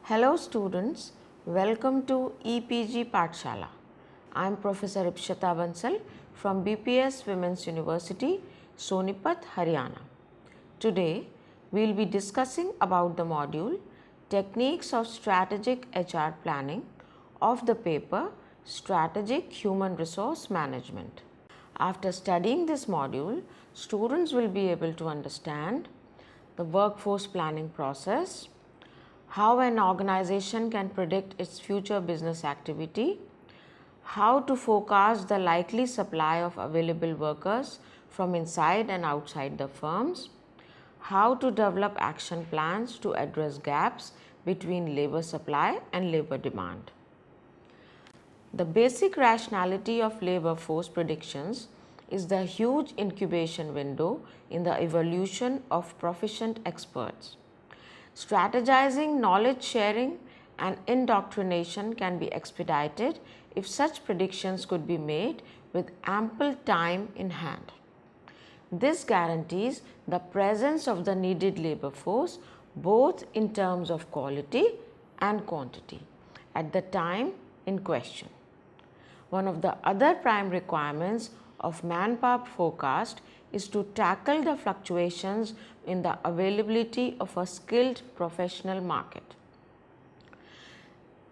Hello students, welcome to EPG Pathshala. I am Professor Ipshita Bansal from BPS Women's University, Sonipat, Haryana. Today, we will be discussing about the module Techniques of Strategic HR Planning of the paper Strategic Human Resource Management. After studying this module, students will be able to understand the workforce planning process, how an organization can predict its future business activity, how to forecast the likely supply of available workers from inside and outside the firms, how to develop action plans to address gaps between labor supply and labor demand. The basic rationality of labor force predictions is the huge incubation window in the evolution of proficient experts. Strategizing, knowledge sharing and indoctrination can be expedited if such predictions could be made with ample time in hand. This guarantees the presence of the needed labor force both in terms of quality and quantity at the time in question. One of the other prime requirements of manpower forecast is to tackle the fluctuations in the availability of a skilled professional market.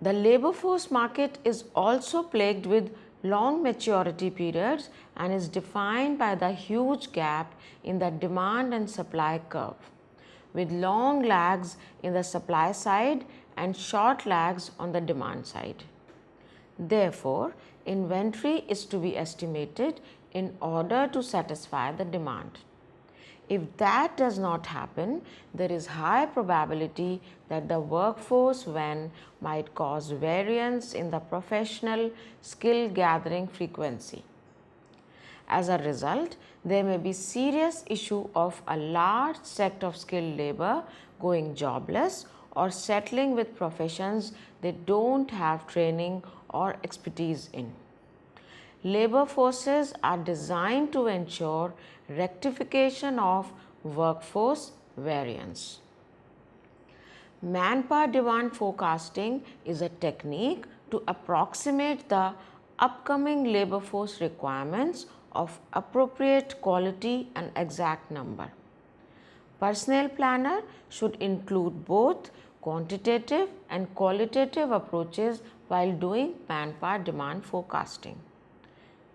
The labor force market is also plagued with long maturity periods and is defined by the huge gap in the demand and supply curve, with long lags in the supply side and short lags on the demand side. Therefore, inventory is to be estimated in order to satisfy the demand. If that does not happen, there is high probability that the workforce when might cause variance in the professional skill gathering frequency. As a result, there may be serious issue of a large set of skilled labor going jobless or settling with professions they don't have training or expertise in. Labor forces are designed to ensure rectification of workforce variance. Manpower demand forecasting is a technique to approximate the upcoming labor force requirements of appropriate quality and exact number. Personnel planner should include both quantitative and qualitative approaches while doing manpower demand forecasting.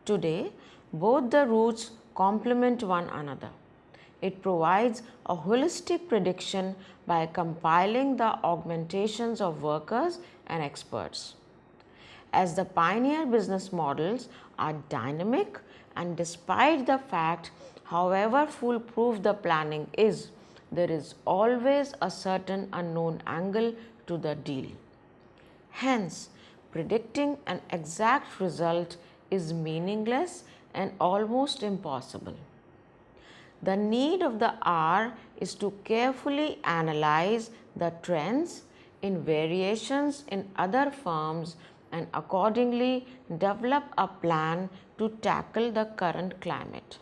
Today, both the routes complement one another. It provides a holistic prediction by compiling the augmentations of workers and experts. As the pioneer business models are dynamic, and despite the fact, however foolproof the planning is, there is always a certain unknown angle to the deal. Hence, predicting an exact result is meaningless and almost impossible. The need of the hour is to carefully analyze the trends in variations in other firms and accordingly develop a plan to tackle the current climate.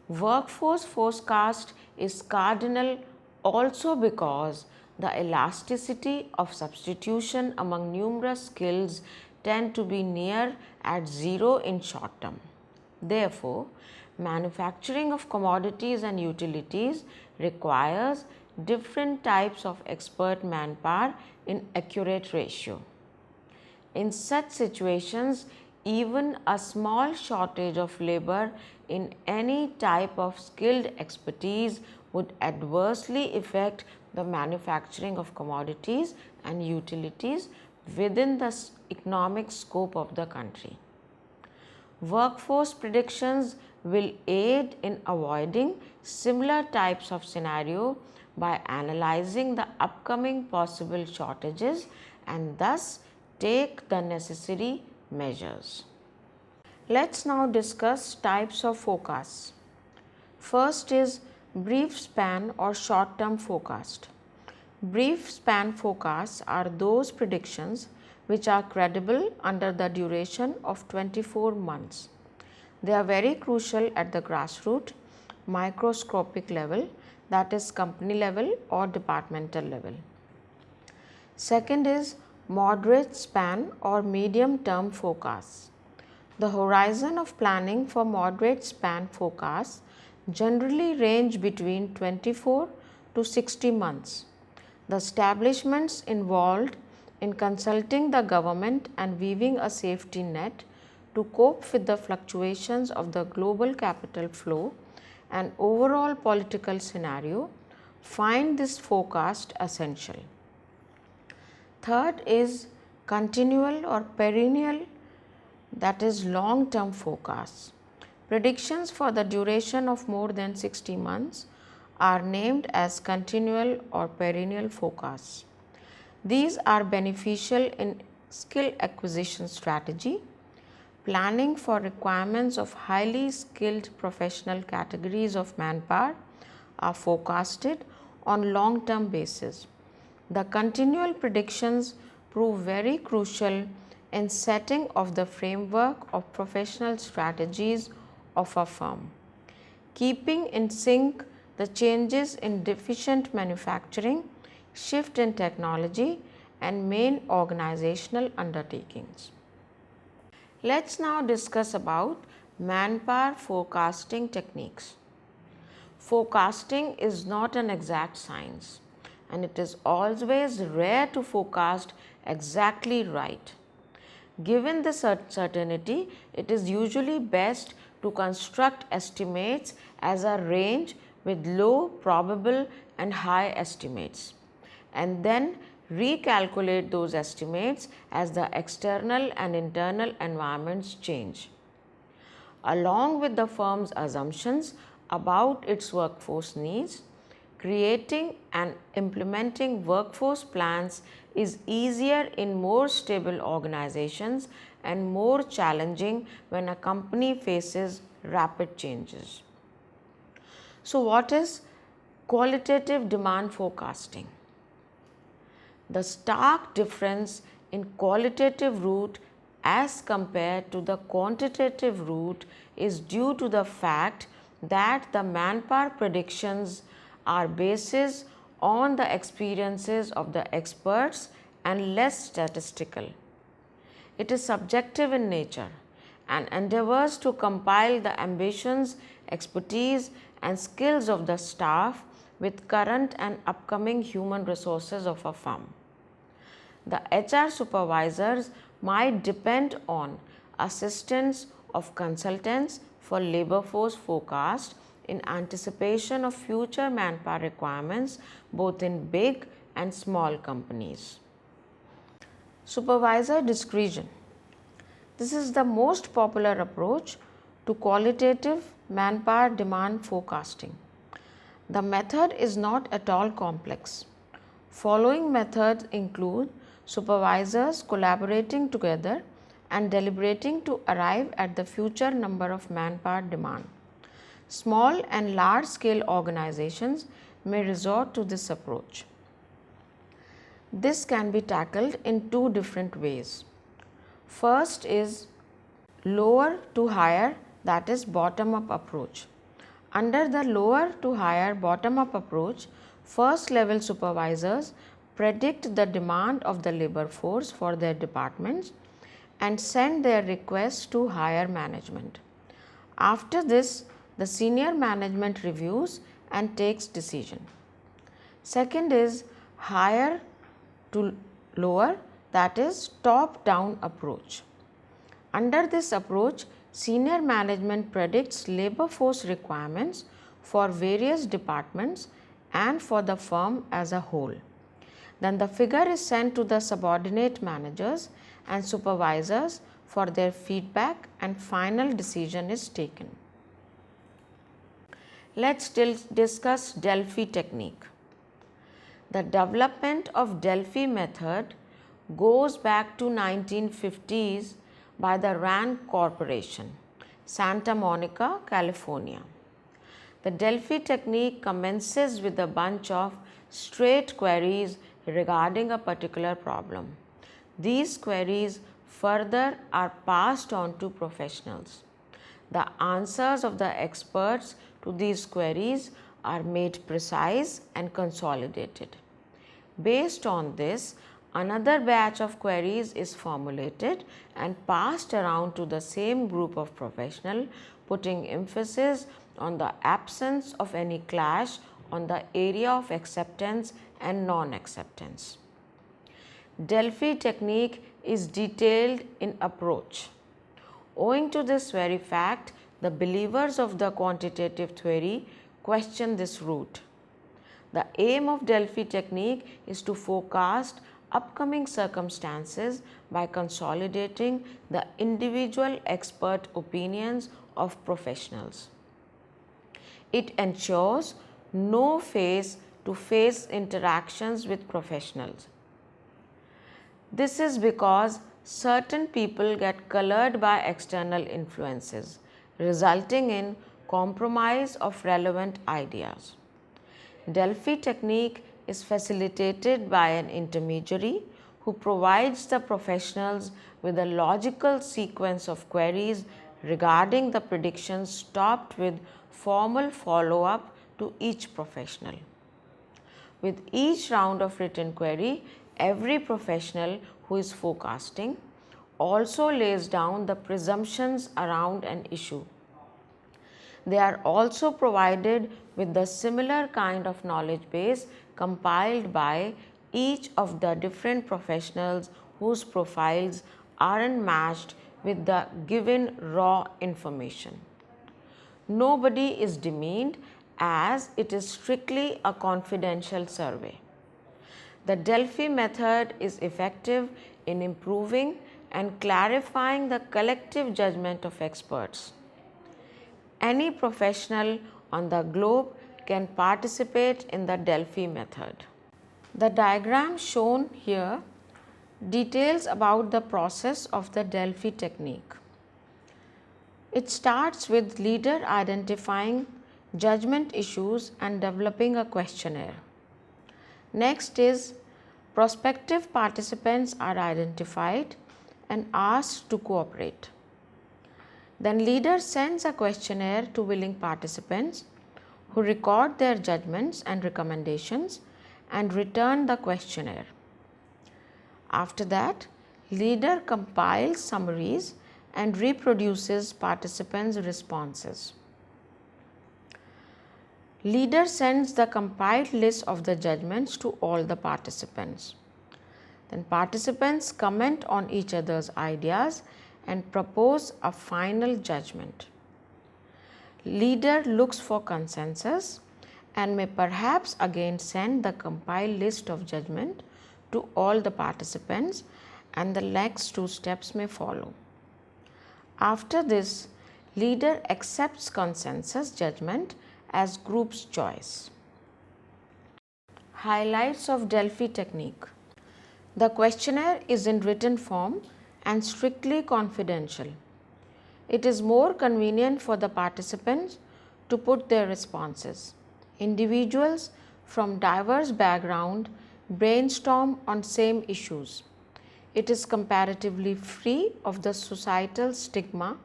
Workforce forecast is cardinal also because the elasticity of substitution among numerous skills tend to be near at zero in short term. Therefore, manufacturing of commodities and utilities requires different types of expert manpower in accurate ratio. In such situations, even a small shortage of labor in any type of skilled expertise would adversely affect the manufacturing of commodities and utilities within the economic scope of the country. Workforce predictions will aid in avoiding similar types of scenario by analyzing the upcoming possible shortages and thus take the necessary measures. Let's now discuss types of forecasts. First is brief span or short term forecast. Brief span forecasts are those predictions which are credible under the duration of 24 months. They are very crucial at the grassroots, microscopic level, that is company level or departmental level. Second is moderate span or medium term forecasts. The horizon of planning for moderate span forecasts generally range between 24 to 60 months. The establishments involved in consulting the government and weaving a safety net to cope with the fluctuations of the global capital flow and overall political scenario find this forecast essential. Third is continual or perennial, that is long term forecasts. Predictions for the duration of more than 60 months are named as continual or perennial forecasts. These are beneficial in skill acquisition strategy, planning for requirements of highly skilled professional categories of manpower are forecasted on long term basis. The continual predictions prove very crucial in setting of the framework of professional strategies of a firm, keeping in sync the changes in deficient manufacturing, shift in technology and main organizational undertakings. Let's now discuss about manpower forecasting techniques. Forecasting is not an exact science and it is always rare to forecast exactly right. Given this uncertainty, it is usually best to construct estimates as a range with low probable and high estimates, and then recalculate those estimates as the external and internal environments change. Along with the firm's assumptions about its workforce needs, creating and implementing workforce plans is easier in more stable organizations and more challenging when a company faces rapid changes. So, what is qualitative demand forecasting? The stark difference in qualitative route as compared to the quantitative route is due to the fact that the manpower predictions are based on the experiences of the experts and less statistical. It is subjective in nature and endeavors to compile the ambitions, expertise and skills of the staff with current and upcoming human resources of a firm. The HR supervisors might depend on assistance of consultants for labor force forecast in anticipation of future manpower requirements both in big and small companies. Supervisor discretion. This is the most popular approach to qualitative manpower demand forecasting. The method is not at all complex. Following methods include supervisors collaborating together and deliberating to arrive at the future number of manpower demand. Small and large scale organizations may resort to this approach. This can be tackled in two different ways. First is lower to higher, that is bottom up approach. Under the lower to higher bottom up approach, first level supervisors predict the demand of the labor force for their departments and send their requests to higher management. After this, the senior management reviews and takes decision. Second is higher to lower, that is top down approach. Under this approach, senior management predicts labor force requirements for various departments and for the firm as a whole. Then the figure is sent to the subordinate managers and supervisors for their feedback and final decision is taken. Let's discuss Delphi technique. The development of Delphi method goes back to 1950s by the Rand Corporation, Santa Monica, California. The Delphi technique commences with a bunch of straight queries regarding a particular problem. These queries further are passed on to professionals. The answers of the experts to these queries are made precise and consolidated. Based on this, another batch of queries is formulated and passed around to the same group of professionals, putting emphasis on the absence of any clash on the area of acceptance and non-acceptance. Delphi technique is detailed in approach. Owing to this very fact, the believers of the quantitative theory question this route. The aim of Delphi technique is to forecast upcoming circumstances by consolidating the individual expert opinions of professionals. It ensures no face-to-face interactions with professionals. This is because certain people get colored by external influences, resulting in compromise of relevant ideas. Delphi technique is facilitated by an intermediary who provides the professionals with a logical sequence of queries regarding the predictions topped with formal follow-up to each professional. With each round of written query, every professional who is forecasting also lays down the presumptions around an issue. They are also provided with the similar kind of knowledge base compiled by each of the different professionals whose profiles aren't matched with the given raw information. Nobody is demeaned as it is strictly a confidential survey. The Delphi method is effective in improving and clarifying the collective judgment of experts. Any professional on the globe can participate in the Delphi method. The diagram shown here details about the process of the Delphi technique. It starts with leader identifying judgment issues and developing a questionnaire. Next is prospective participants are identified and asked to cooperate. Then leader sends a questionnaire to willing participants who record their judgments and recommendations and return the questionnaire. After that, leader compiles summaries and reproduces participants' responses. Leader sends the compiled list of the judgments to all the participants. Then participants comment on each other's ideas and propose a final judgment. Leader looks for consensus and may perhaps again send the compiled list of judgment to all the participants, and the next two steps may follow. After this, leader accepts consensus judgment as group's choice. Highlights of Delphi technique. The questionnaire is in written form and strictly confidential. It is more convenient for the participants to put their responses. Individuals from diverse backgrounds brainstorm on same issues. It is comparatively free of the societal stigma,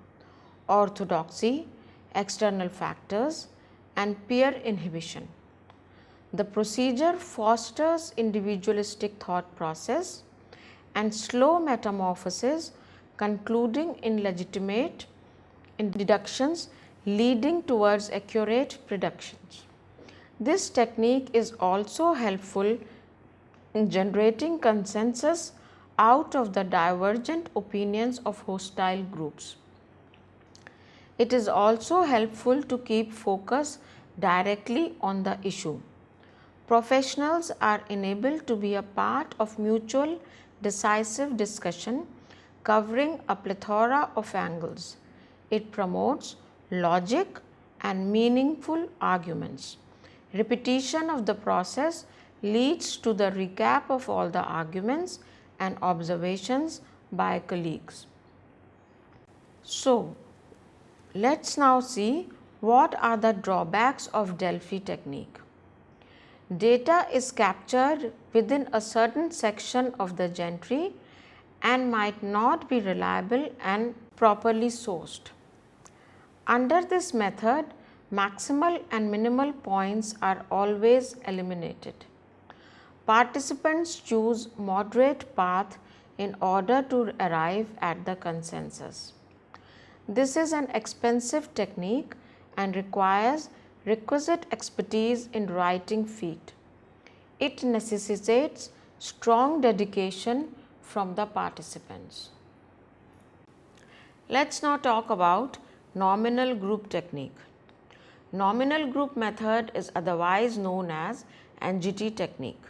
orthodoxy, external factors, and peer inhibition. The procedure fosters individualistic thought process and slow metamorphosis, concluding in legitimate deductions leading towards accurate predictions. This technique is also helpful in generating consensus out of the divergent opinions of hostile groups. It is also helpful to keep focus directly on the issue. Professionals are enabled to be a part of mutual decisive discussion covering a plethora of angles. It promotes logic and meaningful arguments. Repetition of the process leads to the recap of all the arguments and observations by colleagues. So, let's now see what are the drawbacks of Delphi technique. Data is captured within a certain section of the gentry and might not be reliable and properly sourced. Under this method, maximal and minimal points are always eliminated. Participants choose moderate path in order to arrive at the consensus. This is an expensive technique and requires requisite expertise in writing feat. It necessitates strong dedication from the participants. Let's now talk about nominal group technique. Nominal group method is otherwise known as NGT technique.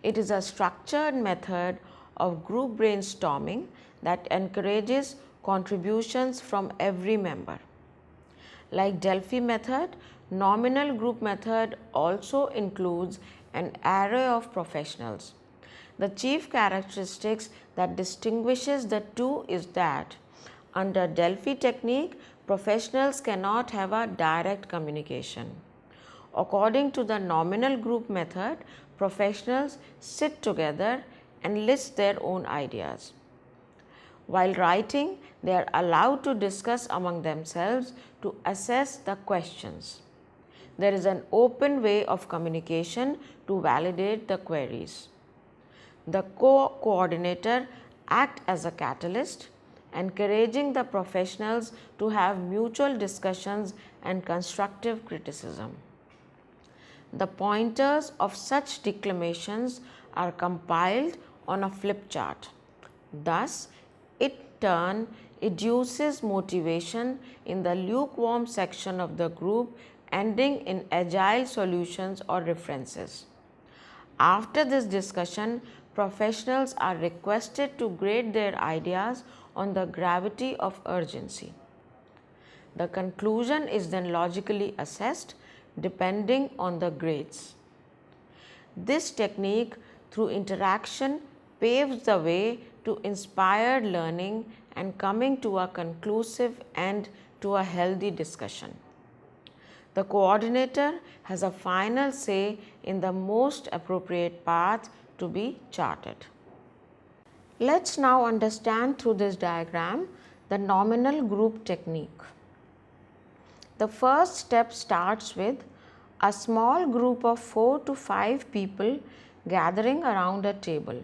It is a structured method of group brainstorming that encourages contributions from every member. Like Delphi method, nominal group method also includes an array of professionals. The chief characteristics that distinguishes the two is that under Delphi technique, professionals cannot have a direct communication. According to the nominal group method, professionals sit together and list their own ideas. While writing, they are allowed to discuss among themselves to assess the questions. There is an open way of communication to validate the queries. The coordinator acts as a catalyst, encouraging the professionals to have mutual discussions and constructive criticism. The pointers of such declamations are compiled on a flip chart. Thus, in turn induces motivation in the lukewarm section of the group, ending in agile solutions or references. After this discussion, professionals are requested to grade their ideas on the gravity of urgency. The conclusion is then logically assessed depending on the grades. This technique, through interaction, paves the way to inspired learning and coming to a conclusive end to a healthy discussion. The coordinator has a final say in the most appropriate path to be charted. Let's now understand through this diagram the nominal group technique. The first step starts with a small group of 4 to 5 people gathering around a table.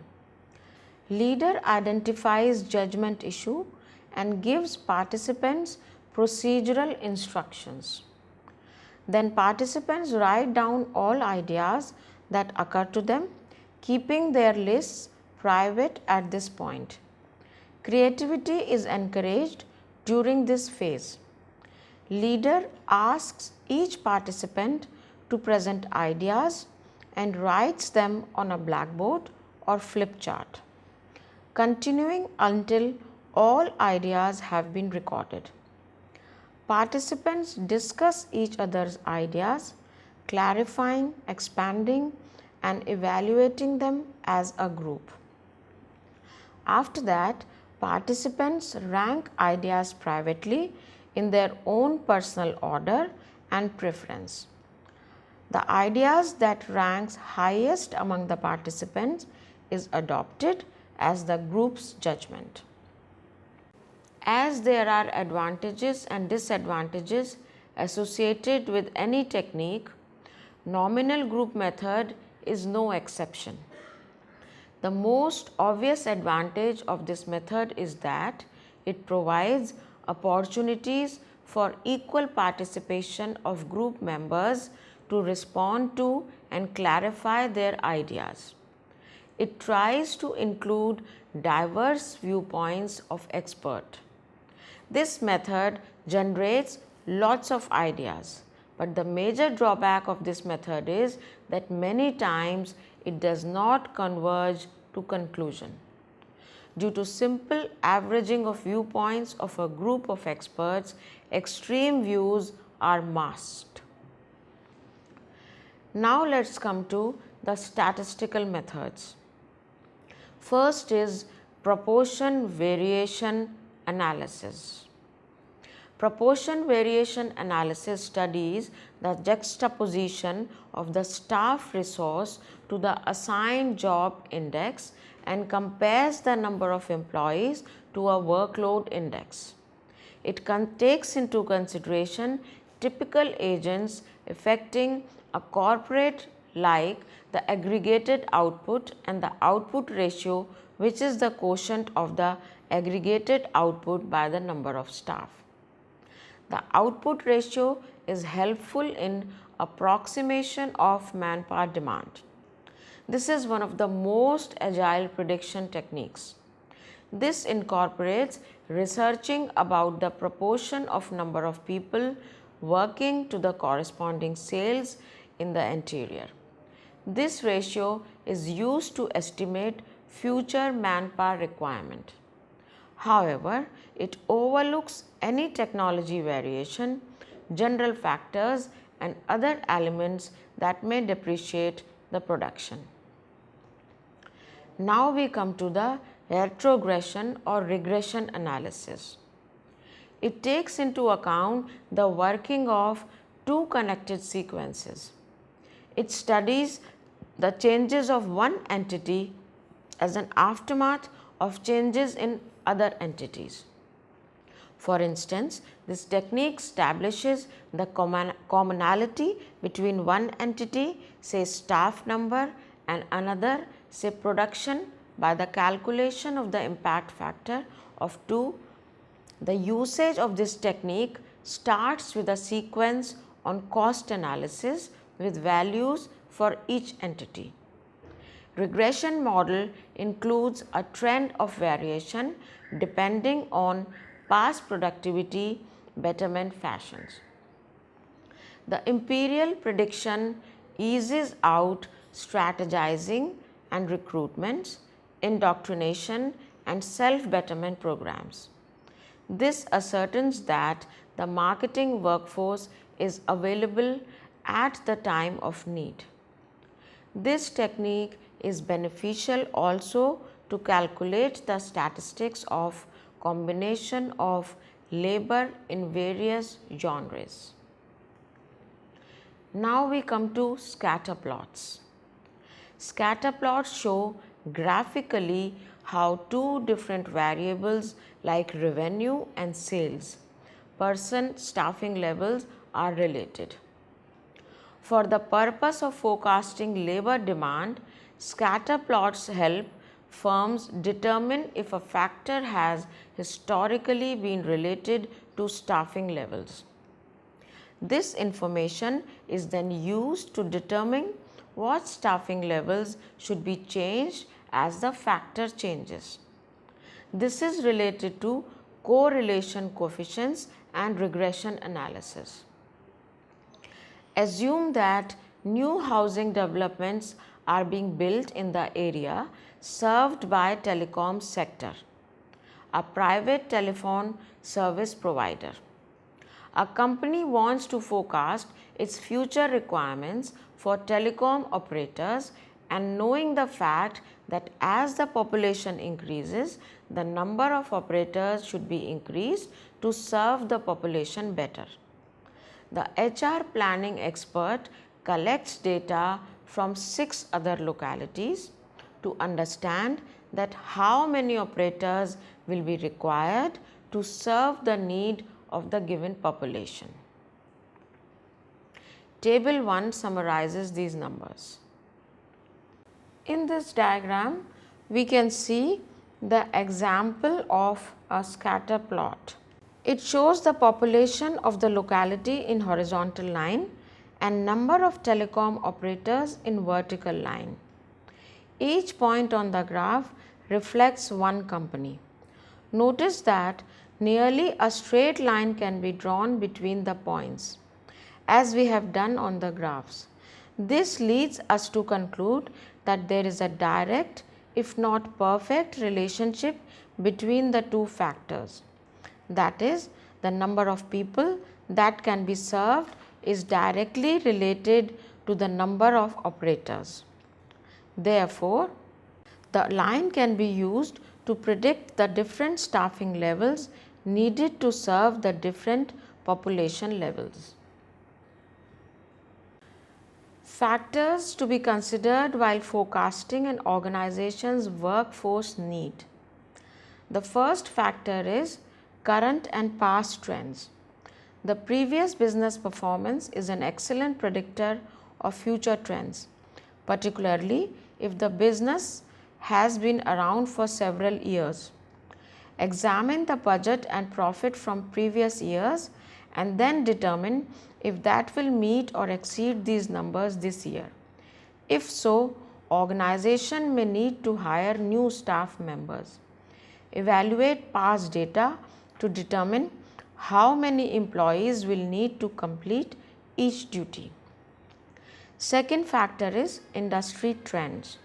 Leader identifies judgment issue and gives participants procedural instructions. Then participants write down all ideas that occur to them, keeping their lists private at this point. Creativity is encouraged during this phase. Leader asks each participant to present ideas and writes them on a blackboard or flip chart, continuing until all ideas have been recorded. Participants discuss each other's ideas, clarifying, expanding, and evaluating them as a group. After that, participants rank ideas privately in their own personal order and preference. The ideas that ranks highest among the participants is adopted as the group's judgment. As there are advantages and disadvantages associated with any technique, nominal group method is no exception. The most obvious advantage of this method is that it provides opportunities for equal participation of group members to respond to and clarify their ideas. It tries to include diverse viewpoints of experts. This method generates lots of ideas, but the major drawback of this method is that many times it does not converge to conclusion. Due to simple averaging of viewpoints of a group of experts, extreme views are masked. Now let's come to the statistical methods. First is proportion variation analysis. Proportion variation analysis studies the juxtaposition of the staff resource to the assigned job index and compares the number of employees to a workload index. It takes into consideration typical agents affecting a corporate like the aggregated output and the output ratio, which is the quotient of the aggregated output by the number of staff. The output ratio is helpful in approximation of manpower demand. This is one of the most agile prediction techniques. This incorporates researching about the proportion of number of people working to the corresponding sales in the interior. This ratio is used to estimate future manpower requirement. However, it overlooks any technology variation, general factors and other elements that may depreciate the production. Now we come to the retrogression or regression analysis. It takes into account the working of two connected sequences. It studies the changes of one entity as an aftermath of changes in other entities. For instance, this technique establishes the commonality between one entity, say staff number, and another, say production, by the calculation of the impact factor of 2. The usage of this technique starts with a sequence on cost analysis with values for each entity. Regression model includes a trend of variation depending on past productivity betterment fashions. The imperial prediction eases out strategizing and recruitments, indoctrination and self-betterment programs. This ascertains that the marketing workforce is available at the time of need. This technique is beneficial also to calculate the statistics of combination of labor in various genres. Now we come to scatter plots. Scatter plots show graphically how two different variables like revenue and sales, person staffing levels are related. For the purpose of forecasting labor demand, scatter plots help firms determine if a factor has historically been related to staffing levels. This information is then used to determine what staffing levels should be changed as the factor changes. This is related to correlation coefficients and regression analysis. Assume that new housing developments are being built in the area served by telecom sector, a private telephone service provider. A company wants to forecast its future requirements for telecom operators, and knowing the fact that as the population increases, the number of operators should be increased to serve the population better. The HR planning expert collects data from 6 other localities to understand that how many operators will be required to serve the need of the given population. Table 1 summarizes these numbers. In this diagram, we can see the example of a scatter plot. It shows the population of the locality in horizontal line and number of telecom operators in vertical line. Each point on the graph reflects one company. Notice that nearly a straight line can be drawn between the points, as we have done on the graphs. This leads us to conclude that there is a direct, if not perfect, relationship between the two factors. That is, the number of people that can be served is directly related to the number of operators. Therefore, the line can be used to predict the different staffing levels needed to serve the different population levels. Factors to be considered while forecasting an organization's workforce need. The first factor is current and past trends. The previous business performance is an excellent predictor of future trends. particularly if the business has been around for several years. Examine the budget and profit from previous years and then determine if that will meet or exceed these numbers this year. If so, organization may need to hire new staff members. Evaluate past data to determine how many employees will need to complete each duty. Second factor is industry trends.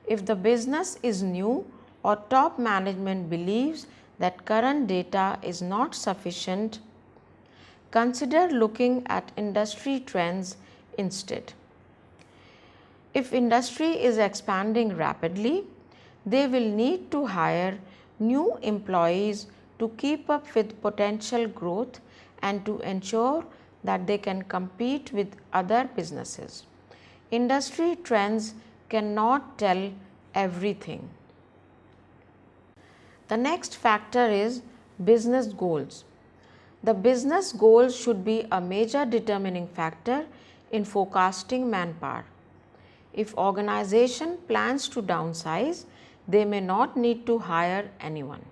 If the business is new or top management believes that current data is not sufficient, consider looking at industry trends instead. If industry is expanding rapidly, they will need to hire new employees to keep up with potential growth and to ensure that they can compete with other businesses. Industry trends cannot tell everything. The next factor is business goals. The business goals should be a major determining factor in forecasting manpower. If organization plans to downsize, they may not need to hire anyone.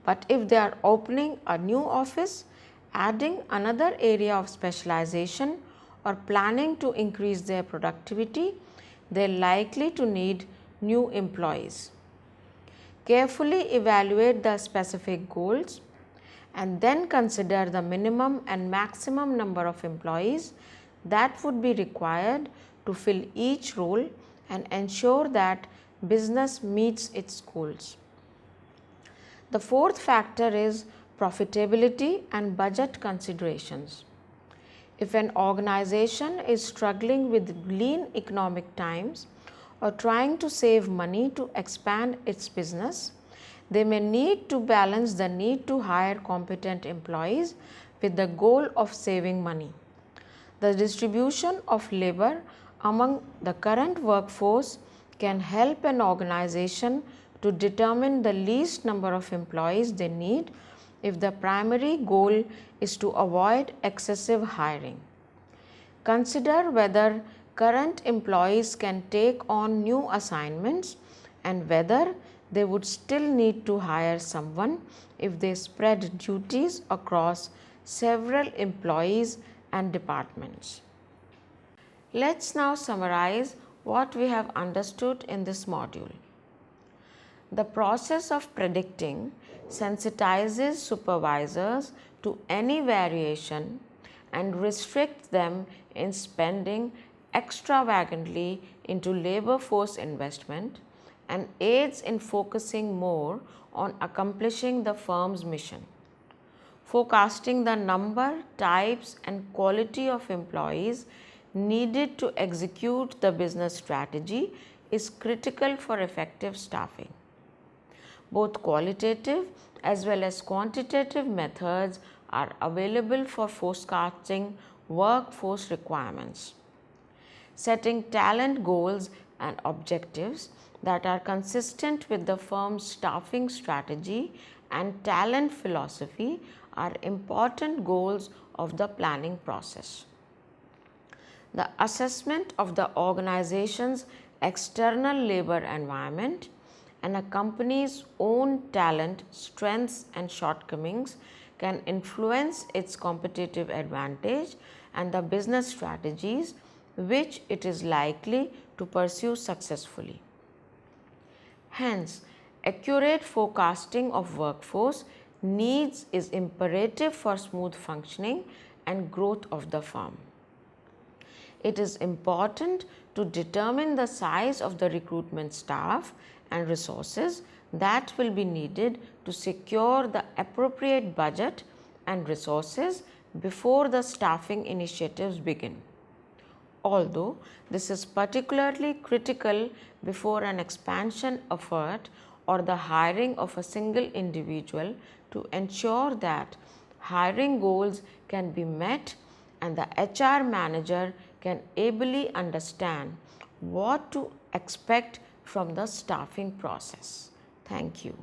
But if they are opening a new office, adding another area of specialization, or planning to increase their productivity, they are likely to need new employees. Carefully evaluate the specific goals and then consider the minimum and maximum number of employees that would be required to fill each role and ensure that business meets its goals. The fourth factor is profitability and budget considerations. If an organization is struggling with lean economic times or trying to save money to expand its business, they may need to balance the need to hire competent employees with the goal of saving money. The distribution of labor among the current workforce can help an organization to determine the least number of employees they need if the primary goal is to avoid excessive hiring. Consider whether current employees can take on new assignments and whether they would still need to hire someone if they spread duties across several employees and departments. Let's now summarize what we have understood in this module. The process of predicting sensitizes supervisors to any variation and restricts them in spending extravagantly into labor force investment and aids in focusing more on accomplishing the firm's mission. Forecasting the number, types, and quality of employees needed to execute the business strategy is critical for effective staffing. Both qualitative as well as quantitative methods are available for forecasting workforce requirements. Setting talent goals and objectives that are consistent with the firm's staffing strategy and talent philosophy are important goals of the planning process. The assessment of the organization's external labor environment and a company's own talent strengths and shortcomings can influence its competitive advantage and the business strategies which it is likely to pursue successfully. Hence, accurate forecasting of workforce needs is imperative for smooth functioning and growth of the firm. It is important to determine the size of the recruitment staff and resources that will be needed to secure the appropriate budget and resources before the staffing initiatives begin. Although this is particularly critical before an expansion effort or the hiring of a single individual to ensure that hiring goals can be met and the HR manager can ably understand what to expect from the staffing process. Thank you.